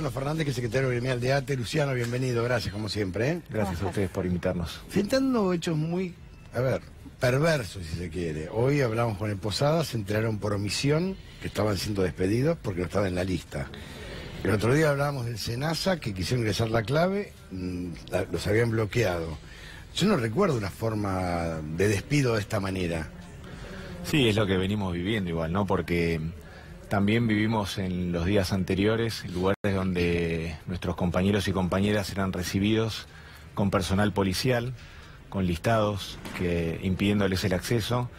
Luciano Fernández, que es secretario gremial de ATE. Luciano, bienvenido, gracias como siempre. Gracias a ustedes por invitarnos. Sentando hechos muy, perversos si se quiere. Hoy hablamos con el Posada, se enteraron por omisión que estaban siendo despedidos porque no estaban en la lista. El otro día hablábamos del SENASA, que quisieron ingresar la clave, los habían bloqueado. Yo no recuerdo una forma de despido de esta manera. Sí, es lo que venimos viviendo igual, ¿no? Porque también vivimos en los días anteriores lugares donde nuestros compañeros y compañeras eran recibidos con personal policial, con listados que impidiéndoles el acceso,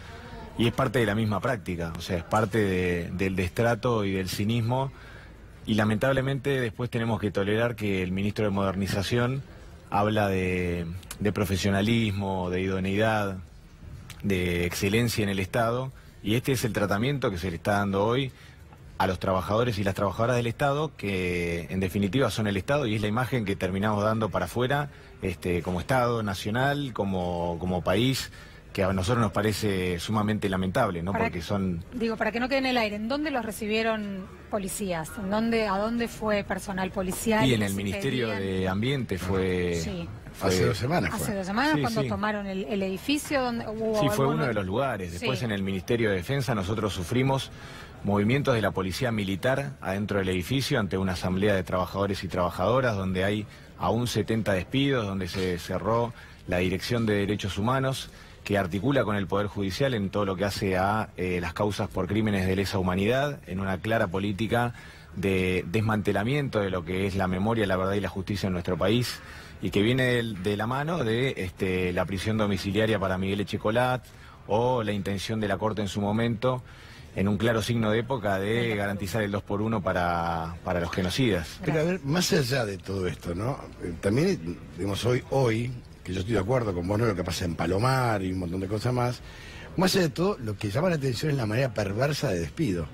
y es parte de la misma práctica, o sea, es parte del destrato y del cinismo, y lamentablemente después tenemos que tolerar que el ministro de Modernización habla de profesionalismo, de idoneidad, de excelencia en el Estado, y este es el tratamiento que se le está dando hoy a los trabajadores y las trabajadoras del Estado, que en definitiva son el Estado, y es la imagen que terminamos dando para afuera, como Estado nacional, como país, que a nosotros nos parece sumamente lamentable, ¿no? Porque son... Digo, para que no quede en el aire, ¿en dónde los recibieron policías? ¿A dónde fue personal policial? Y en el Ministerio de Ambiente fue... Sí. Hace 2 semanas fue. Hace 2 semanas, sí, cuando sí. tomaron el edificio donde hubo... Sí, fue uno de los lugares. Después en el Ministerio de Defensa nosotros sufrimos movimientos de la policía militar adentro del edificio ante una asamblea de trabajadores y trabajadoras donde hay aún 70 despidos, donde se cerró la Dirección de Derechos Humanos, que articula con el Poder Judicial en todo lo que hace a las causas por crímenes de lesa humanidad, en una clara política de desmantelamiento de lo que es la memoria, la verdad y la justicia en nuestro país, y que viene de la mano de la prisión domiciliaria para Miguel Echecolat, o la intención de la Corte en su momento, en un claro signo de época, de garantizar el 2x1 para los genocidas. Pero a ver, más allá de todo esto, ¿no? También, digamos, hoy, que yo estoy de acuerdo con vos, ¿no? Lo que pasa en Palomar y un montón de cosas más allá de todo, lo que llama la atención es la manera perversa de despido.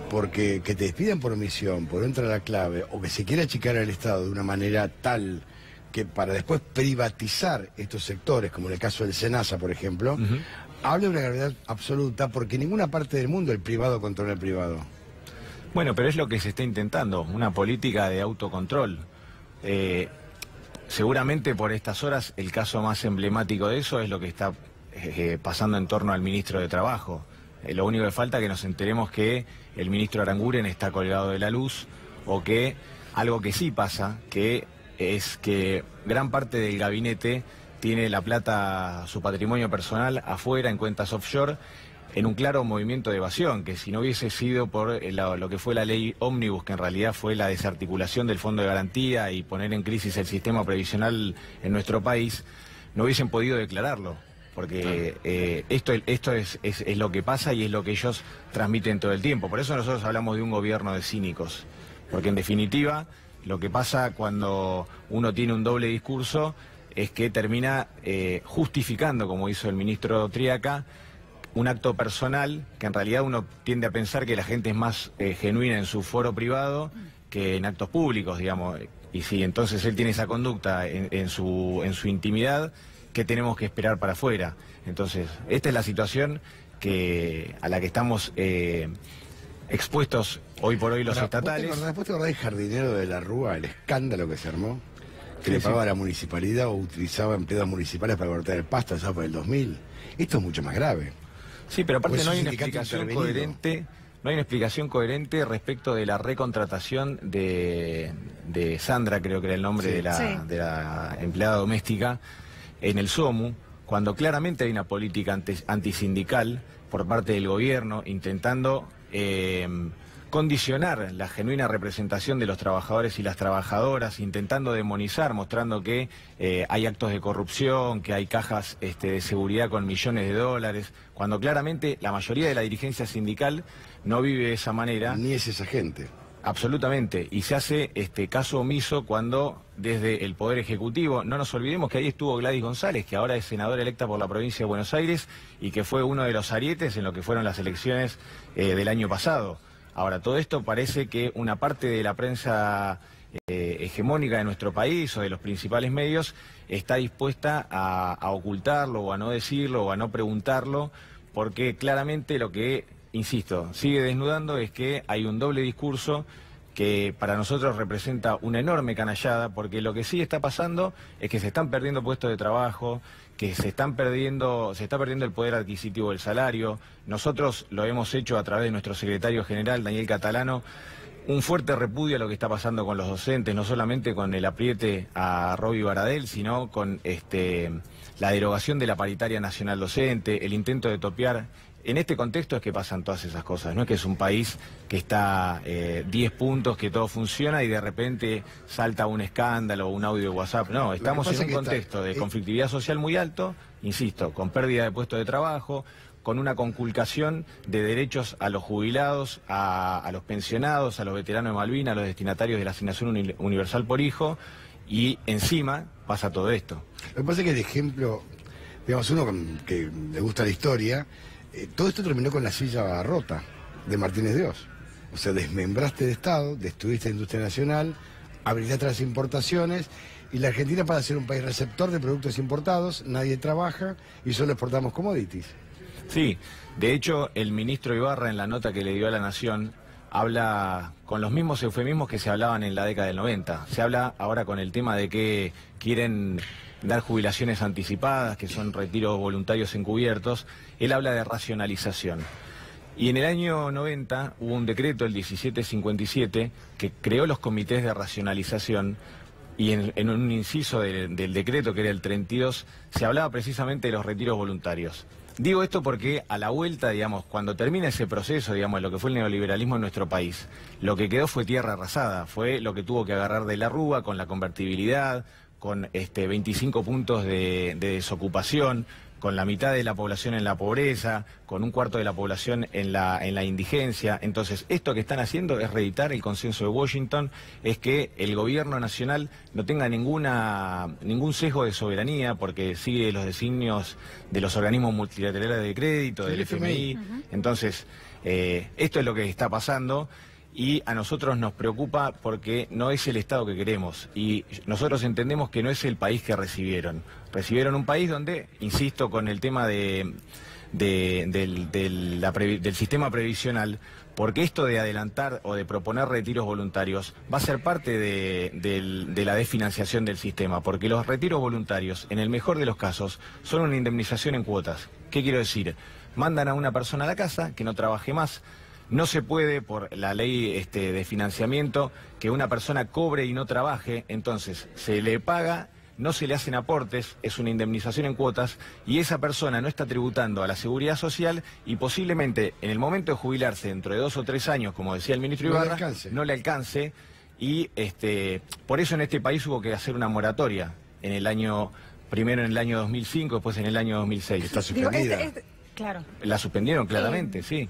Porque que te despiden por omisión, por no entrar a la clave, o que se quiera achicar al Estado de una manera tal que para después privatizar estos sectores, como en el caso del SENASA, por ejemplo, habla de una gravedad absoluta, porque en ninguna parte del mundo el privado controla el privado. Bueno, pero es lo que se está intentando, una política de autocontrol. Seguramente por estas horas el caso más emblemático de eso es lo que está pasando en torno al ministro de Trabajo. Lo único que falta es que nos enteremos que el ministro Aranguren está colgado de la luz, o que algo que sí pasa, que es que gran parte del gabinete tiene la plata, su patrimonio personal, afuera en cuentas offshore, en un claro movimiento de evasión, que si no hubiese sido por lo que fue la ley Ómnibus, que en realidad fue la desarticulación del Fondo de Garantía y poner en crisis el sistema previsional en nuestro país, no hubiesen podido declararlo. Porque esto es lo que pasa y es lo que ellos transmiten todo el tiempo. Por eso nosotros hablamos de un gobierno de cínicos. Porque en definitiva, lo que pasa cuando uno tiene un doble discurso es que termina justificando, como hizo el ministro Triaca, un acto personal, que en realidad uno tiende a pensar que la gente es más genuina en su foro privado que en actos públicos, digamos. Y si entonces él tiene esa conducta en su intimidad, ¿qué tenemos que esperar para afuera? Entonces, esta es la situación a la que estamos expuestos hoy por hoy los estatales. ¿Vos te acordás del jardinero de la Rúa, el escándalo que se armó? Que le pagaba a la municipalidad o utilizaba empleados municipales para cortar el pasto, eso por el 2000. Esto es mucho más grave. Sí, pero aparte Pues no hay una explicación coherente. No hay una explicación coherente respecto de la recontratación de Sandra, creo que era el nombre de la empleada doméstica, en el SOMU, cuando claramente hay una política antisindical por parte del gobierno intentando condicionar la genuina representación de los trabajadores y las trabajadoras, intentando demonizar, mostrando que hay actos de corrupción, que hay cajas de seguridad con millones de dólares, cuando claramente la mayoría de la dirigencia sindical no vive de esa manera. Ni es esa gente. Absolutamente, y se hace caso omiso cuando desde el Poder Ejecutivo, no nos olvidemos que ahí estuvo Gladys González, que ahora es senadora electa por la provincia de Buenos Aires y que fue uno de los arietes en lo que fueron las elecciones del año pasado. Ahora, todo esto parece que una parte de la prensa hegemónica de nuestro país o de los principales medios está dispuesta a ocultarlo o a no decirlo o a no preguntarlo, porque claramente lo que, insisto, sigue desnudando es que hay un doble discurso que para nosotros representa una enorme canallada, porque lo que sí está pasando es que se están perdiendo puestos de trabajo, que se está perdiendo el poder adquisitivo del salario. Nosotros lo hemos hecho a través de nuestro secretario general, Daniel Catalano, un fuerte repudio a lo que está pasando con los docentes, no solamente con el apriete a Roby Baradel, sino con la derogación de la paritaria nacional docente, el intento de topear. En este contexto es que pasan todas esas cosas, no es que es un país que está 10 puntos, que todo funciona y de repente salta un escándalo o un audio de WhatsApp. No, estamos en un contexto de conflictividad social muy alto, insisto, con pérdida de puestos de trabajo, con una conculcación de derechos a los jubilados, a los pensionados, a los veteranos de Malvinas, a los destinatarios de la asignación universal por hijo, y encima pasa todo esto. Lo que pasa es que el ejemplo, digamos, uno que le gusta la historia, todo esto terminó con la silla rota de Martínez de Oz. O sea, desmembraste el Estado, destruiste la industria nacional, habilitaste las importaciones, y la Argentina pasa a ser un país receptor de productos importados, nadie trabaja y solo exportamos commodities. Sí, de hecho el ministro Ibarra en la nota que le dio a La Nación habla con los mismos eufemismos que se hablaban en la década del 90. Se habla ahora con el tema de que quieren dar jubilaciones anticipadas, que son retiros voluntarios encubiertos. Él habla de racionalización. Y en el año 90 hubo un decreto, el 1757, que creó los comités de racionalización, y en un inciso del decreto, que era el 32, se hablaba precisamente de los retiros voluntarios. Digo esto porque a la vuelta, digamos, cuando termina ese proceso, digamos, lo que fue el neoliberalismo en nuestro país, lo que quedó fue tierra arrasada, fue lo que tuvo que agarrar de la Rúa con la convertibilidad, con 25 puntos de desocupación, con la mitad de la población en la pobreza, con un cuarto de la población en la indigencia. Entonces, esto que están haciendo es reeditar el consenso de Washington, es que el gobierno nacional no tenga ningún sesgo de soberanía, porque sigue los designios de los organismos multilaterales de crédito, del FMI. Entonces, esto es lo que está pasando. Y a nosotros nos preocupa porque no es el Estado que queremos, y nosotros entendemos que no es el país que recibieron. Recibieron un país donde, insisto, con el tema del sistema previsional, porque esto de adelantar o de proponer retiros voluntarios va a ser parte de la desfinanciación del sistema, porque los retiros voluntarios, en el mejor de los casos, son una indemnización en cuotas. ¿Qué quiero decir? Mandan a una persona a la casa que no trabaje más. No se puede, por la ley de financiamiento, que una persona cobre y no trabaje, entonces se le paga, no se le hacen aportes, es una indemnización en cuotas, y esa persona no está tributando a la seguridad social y posiblemente en el momento de jubilarse dentro de 2 o 3 años, como decía el ministro Ibarra, no le alcance, y por eso en este país hubo que hacer una moratoria, primero en el año 2005, después en el año 2006. Está suspendida. Claro. La suspendieron claramente, sí.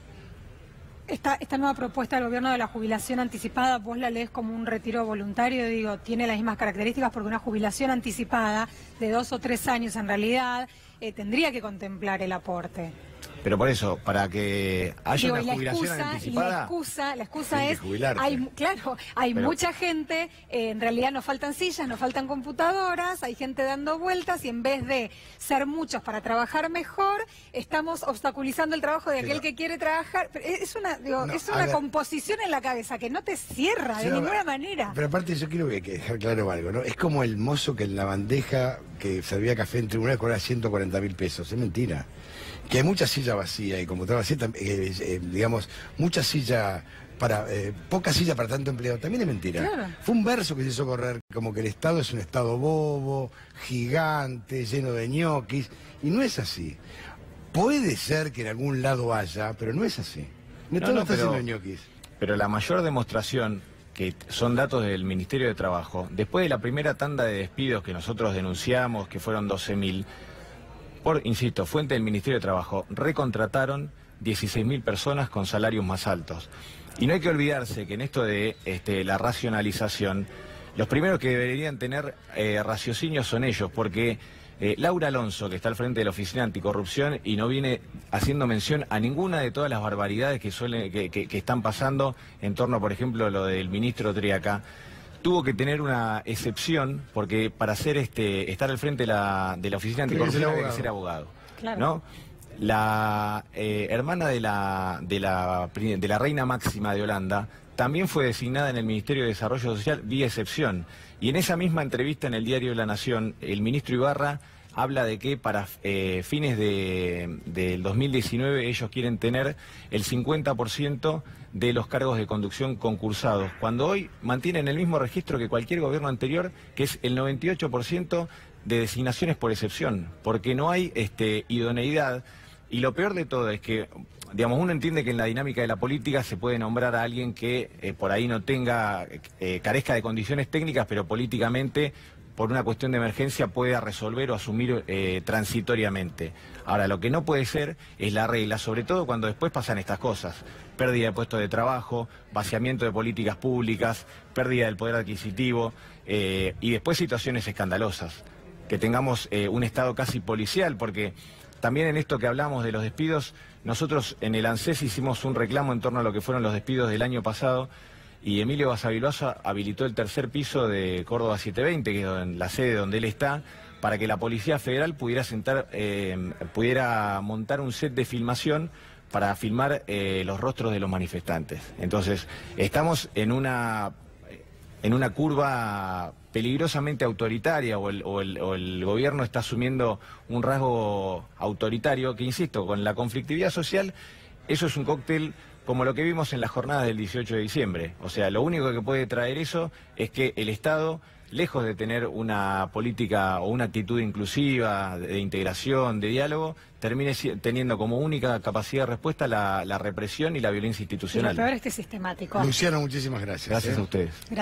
Esta nueva propuesta del gobierno de la jubilación anticipada, vos la lees como un retiro voluntario, digo, tiene las mismas características, porque una jubilación anticipada de 2 o 3 años en realidad tendría que contemplar el aporte. Pero por eso, para que haya una jubilación anticipada, la excusa es, hay mucha gente, en realidad nos faltan sillas, nos faltan computadoras, hay gente dando vueltas, y en vez de ser muchos para trabajar mejor, estamos obstaculizando el trabajo de aquel que quiere trabajar. Es una composición en la cabeza que no te cierra de ninguna manera. Pero aparte yo quiero dejar claro algo, ¿no? Es como el mozo que en la bandeja que servía café en tribunal cobraba 140.000 pesos, es mentira. Que hay mucha silla vacía y computadora vacía, digamos, mucha silla poca silla para tanto empleo, también es mentira. Claro. Fue un verso que se hizo correr como que el Estado es un Estado bobo, gigante, lleno de ñoquis, y no es así. Puede ser que en algún lado haya, pero no es así. No está lleno de ñoquis. Pero la mayor demostración, que son datos del Ministerio de Trabajo, después de la primera tanda de despidos que nosotros denunciamos, que fueron 12.000, insisto, fuente del Ministerio de Trabajo, recontrataron 16.000 personas con salarios más altos. Y no hay que olvidarse que en esto de la racionalización, los primeros que deberían tener raciocinio son ellos, porque Laura Alonso, que está al frente de la Oficina Anticorrupción y no viene haciendo mención a ninguna de todas las barbaridades que están pasando en torno, por ejemplo, lo del ministro Triaca, tuvo que tener una excepción, porque para estar al frente de la Oficina Anticorrupción había que ser abogado. Claro. ¿No? La hermana de la reina máxima de Holanda también fue designada en el Ministerio de Desarrollo Social vía excepción. Y en esa misma entrevista en el diario La Nación, el ministro Ibarra habla de que para fines del 2019 ellos quieren tener el 50% de los cargos de conducción concursados, cuando hoy mantienen el mismo registro que cualquier gobierno anterior, que es el 98% de designaciones por excepción, porque no hay idoneidad. Y lo peor de todo es que, digamos, uno entiende que en la dinámica de la política se puede nombrar a alguien que por ahí no carezca de condiciones técnicas, pero políticamente, por una cuestión de emergencia, pueda resolver o asumir transitoriamente. Ahora, lo que no puede ser es la regla, sobre todo cuando después pasan estas cosas. Pérdida de puestos de trabajo, vaciamiento de políticas públicas, pérdida del poder adquisitivo y después situaciones escandalosas. Que tengamos un Estado casi policial, porque también en esto que hablamos de los despidos, nosotros en el ANSES hicimos un reclamo en torno a lo que fueron los despidos del año pasado, y Emilio Basavilbaso habilitó el tercer piso de Córdoba 720, que es la sede donde él está, para que la Policía Federal pudiera montar un set de filmación para filmar los rostros de los manifestantes. Entonces, estamos en una curva peligrosamente autoritaria, o el gobierno está asumiendo un rasgo autoritario que, insisto, con la conflictividad social, eso es un cóctel como lo que vimos en las jornadas del 18 de diciembre. O sea, lo único que puede traer eso es que el Estado, lejos de tener una política o una actitud inclusiva, de integración, de diálogo, termine teniendo como única capacidad de respuesta la represión y la violencia institucional. Y lo peor es que es sistemático. Luciano, muchísimas gracias. Gracias a ustedes. Gracias.